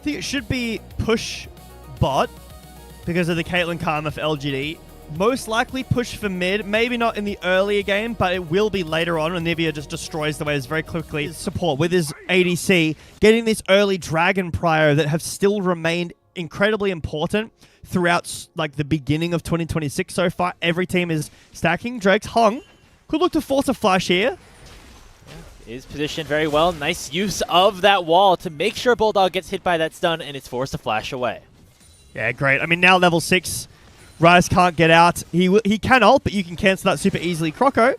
think it should be push bot because of the Caitlyn Karma for LGD. Most likely push for mid, maybe not in the earlier game, but it will be later on. Onivia just destroys the waves very quickly. Support with his ADC, getting this early Dragon Prio that have still remained incredibly important throughout like the beginning of 2026 so far. Every team is stacking. Drake's hung. Could look to force a flash here. Is positioned very well. Nice use of that wall to make sure Bulldog gets hit by that stun, and it's forced to flash away. Yeah, great. I mean, now level 6. Ryze can't get out. He can ult, but you can cancel that super easily. Croco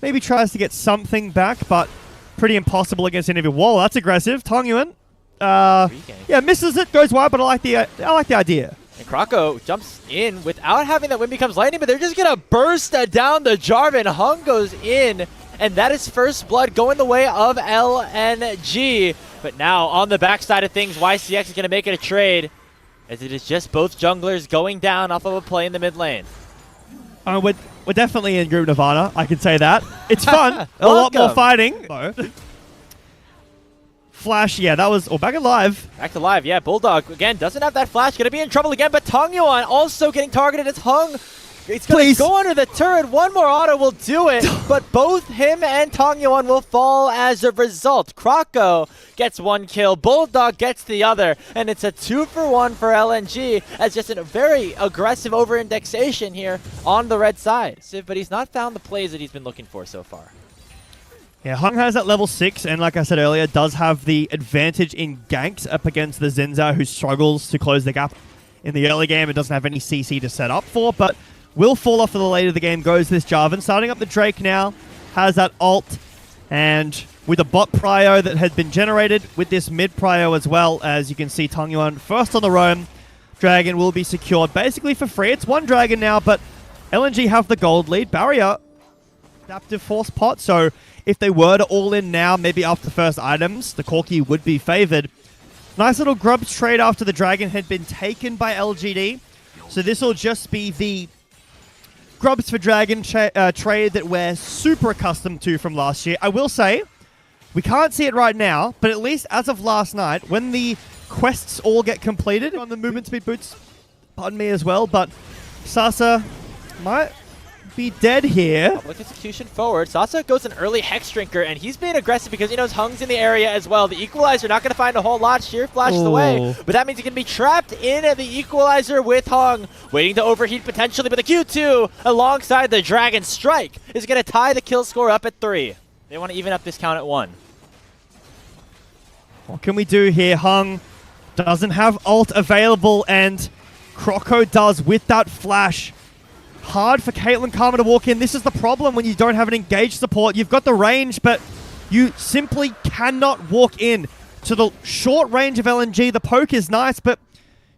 maybe tries to get something back, but pretty impossible against any of your wall. That's aggressive. Tongyuan, yeah, misses it, goes wide, but I like the idea. And Croco jumps in without having that Wind Becomes Lightning, but they're just gonna burst down the Jarvan. Hung goes in, and that is first blood going the way of LNG. But now on the backside of things, YCX is gonna make it a trade, as it is just both junglers going down off of a play in the mid lane. We're definitely in Group Nirvana, I can say that. It's fun. A lot more fighting. Flash, yeah, that was... Oh, back alive. Back to live, yeah. Bulldog, again, doesn't have that flash. Going to be in trouble again, but Tongyuan also getting targeted. It's Hung. It's going to go under the turret. One more auto will do it, but both him and Tongyuan will fall as a result. Croco gets one kill, Bulldog gets the other, and it's a 2-for-1 for LNG, as just a very aggressive over-indexation here on the red side. But he's not found the plays that he's been looking for so far. Yeah, Hung has that level 6, and like I said earlier, does have the advantage in ganks up against the Zinza, who struggles to close the gap in the early game and doesn't have any CC to set up for, but will fall off for the later the game goes this Jarvan. Starting up the Drake now, has that ult, and with a bot prio that had been generated with this mid prio as well, as you can see Tongyuan first on the roam. Dragon will be secured basically for free. It's one Dragon now, but LNG have the gold lead. Barrier, adaptive force pot, so if they were to all in now, maybe after the first items, the Corki would be favored. Nice little grubs trade after the Dragon had been taken by LGD. So this will just be the grubs for Dragon trade that we're super accustomed to from last year. I will say, we can't see it right now, but at least as of last night, when the quests all get completed on the movement speed boots, pardon me as well, but Sasa might be dead here. Public execution forward. Sasa goes an early Hex Drinker, and he's being aggressive because he knows Hung's in the area as well. The Equalizer not going to find a whole lot. Sheer flashes away, but that means he can be trapped in the Equalizer with Hung, waiting to overheat potentially, but the Q2 alongside the Dragon Strike is going to tie the kill score up at 3. They want to even up this count at 1. What can we do here? Hung doesn't have ult available, and Croco does with that flash. Hard for Caitlyn Karma to walk in. This is the problem when you don't have an engaged support. You've got the range, but you simply cannot walk in to the short range of LNG. The poke is nice, but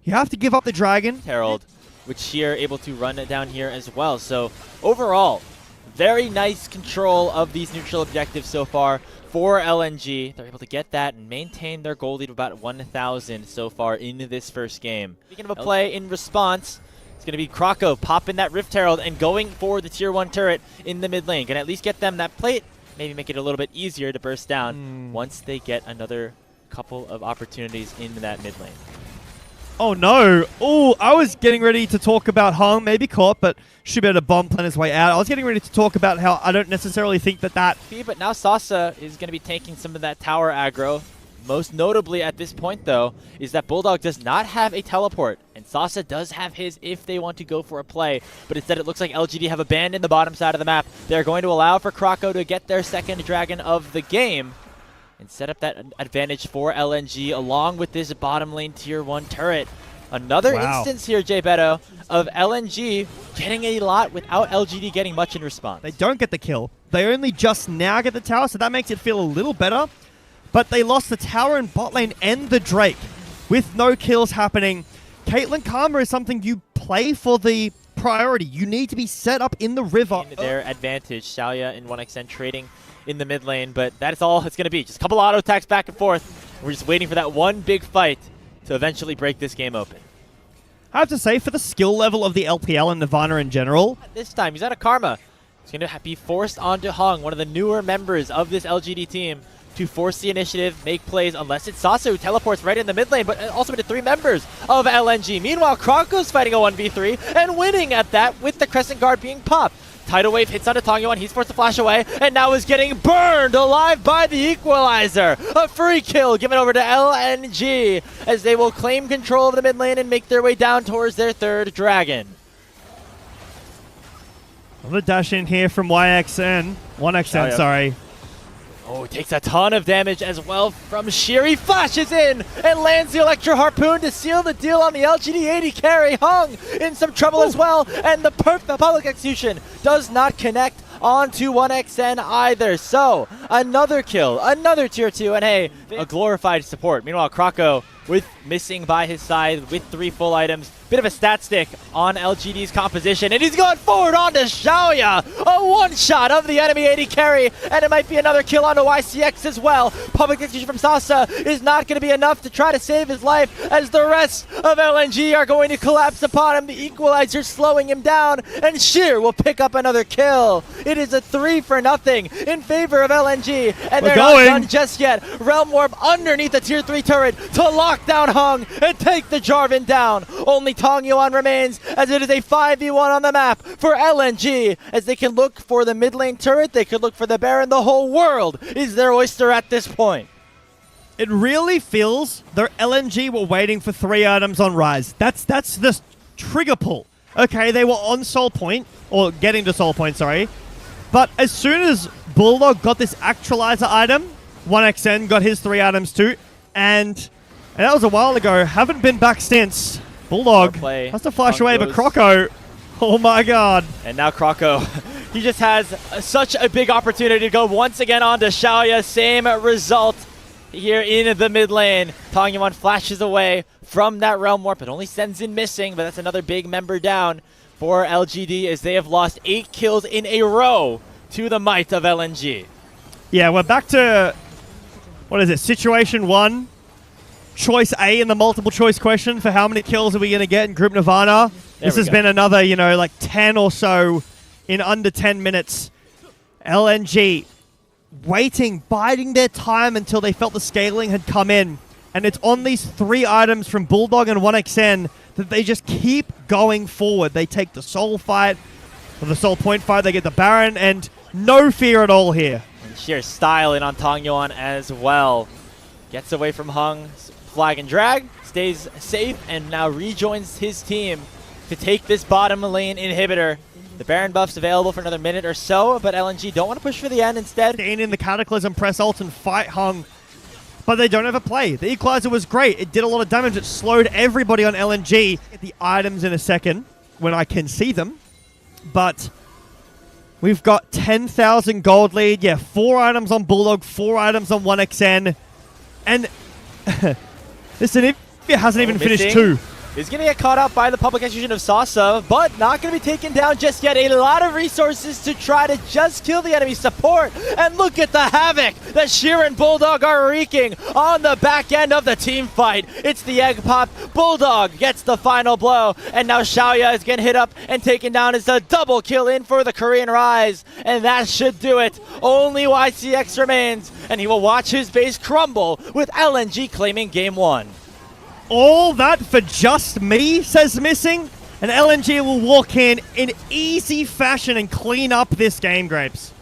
you have to give up the Dragon. Herald, with Sheer able to run it down here as well. So overall, very nice control of these neutral objectives so far for LNG. They're able to get that and maintain their goal lead of about 1,000 so far in this first game. Speaking of a play in response, it's going to be Croco popping that Rift Herald and going for the tier 1 turret in the mid lane. Can at least get them that plate, maybe make it a little bit easier to burst down once they get another couple of opportunities in that mid lane. Oh no. Oh, I was getting ready to talk about Hung, maybe caught, but should be able to bomb plan his way out. I was getting ready to talk about how I don't necessarily think that... But now Sasa is going to be taking some of that tower aggro. Most notably at this point, though, is that Bulldog does not have a teleport, and Sasa does have his if they want to go for a play, but instead it looks like LGD have abandoned the bottom side of the map. They're going to allow for Croco to get their second Dragon of the game and set up that advantage for LNG along with this bottom lane tier 1 turret. Another instance here, Jay Beto, of LNG getting a lot without LGD getting much in response. They don't get the kill. They only just now get the tower, so that makes it feel a little better. But they lost the tower in bot lane and the Drake with no kills happening. Caitlyn Karma is something you play for the priority. You need to be set up in the river. Their advantage, Shalia and 1xN trading in the mid lane, but that's all it's going to be. Just a couple auto attacks back and forth. We're just waiting for that one big fight to eventually break this game open. I have to say, for the skill level of the LPL and Nirvana in general, this time he's out of Karma. He's going to be forced onto Hung, one of the newer members of this LGD team, to force the initiative, make plays, unless it's Sasa who teleports right in the mid lane, but also into 3 members of LNG. Meanwhile, Kronko's fighting a 1v3 and winning at that with the Crescent Guard being popped. Tidal Wave hits onto Tongyeon, he's forced to flash away, and now is getting burned alive by the Equalizer. A free kill given over to LNG as they will claim control of the mid lane and make their way down towards their 3rd dragon. The dash in here from YXN. 1XN, sorry. Oh, takes a ton of damage as well from Sheer. He flashes in and lands the Electro Harpoon to seal the deal on the LGD 80 carry. Hung in some trouble as well, and the public execution does not connect onto 1XN either. So, another kill, another tier 2, and hey, a glorified support. Meanwhile, Krako with missing by his side with 3 full items. Bit of a stat stick on LGD's composition, and he's going forward onto Xiaoya. A one-shot of the enemy 80 carry, and it might be another kill onto YCX as well. Public execution from Sasa is not going to be enough to try to save his life, as the rest of LNG are going to collapse upon him. The Equalizer slowing him down, and Sheer will pick up another kill. It is a 3-0 in favor of LNG, and they're not done just yet. Realm Warp underneath the tier 3 turret to lock down Hung and take the Jarvan down. Only Tongyeon remains, as it is a 5v1 on the map for LNG, as they can look for the mid lane turret, they could look for the Baron. The whole world is their oyster at this point. It really feels though LNG were waiting for 3 items on Rise. That's the trigger pull. Okay, they were on Soul Point, or getting to Soul Point, sorry. But as soon as Bulldog got this Actualizer item, 1XN got his 3 items too, and that was a while ago. Haven't been back since. Bulldog has to flash away, but Kroko, oh my god. And now Kroko, he just has such a big opportunity to go once again onto Xiaoya. Same result here in the mid lane. Tongyeon flashes away from that Realm Warp, but only sends in missing, but that's another big member down for LGD, as they have lost 8 kills in a row to the might of LNG. Yeah, we're back to, what is it, situation 1. Choice A in the multiple choice question for how many kills are we going to get in Group Nirvana. This has been another, like 10 or so in under 10 minutes. LNG waiting, biding their time until they felt the scaling had come in. And it's on these 3 items from Bulldog and 1XN that they just keep going forward. They take the Soul fight, or the Soul Point fight, they get the Baron, and no fear at all here. And sheer style in on Tongyeon as well. Gets away from Hung. Flag and drag, stays safe, and now rejoins his team to take this bottom lane inhibitor. The Baron buff's available for another minute or so, but LNG don't want to push for the end instead. Staying in the Cataclysm, press ult and fight Hung, but they don't have a play. The Equalizer was great. It did a lot of damage. It slowed everybody on LNG. Get the items in a second when I can see them, but we've got 10,000 gold lead. Yeah, 4 items on Bulldog, 4 items on 1XN, and listen, if it hasn't even finished 2. Is going to get caught up by the public execution of Sasa, but not going to be taken down just yet. A lot of resources to try to just kill the enemy support. And look at the havoc that Sheer and Bulldog are wreaking on the back end of the team fight. It's the egg pop. Bulldog gets the final blow, and now Xiaoya is getting hit up and taken down as a double kill in for the Korean Rise. And that should do it. Only YCX remains, and he will watch his base crumble with LNG claiming game 1. All that for just me, says Missing, and LNG will walk in easy fashion and clean up this game, Grapes.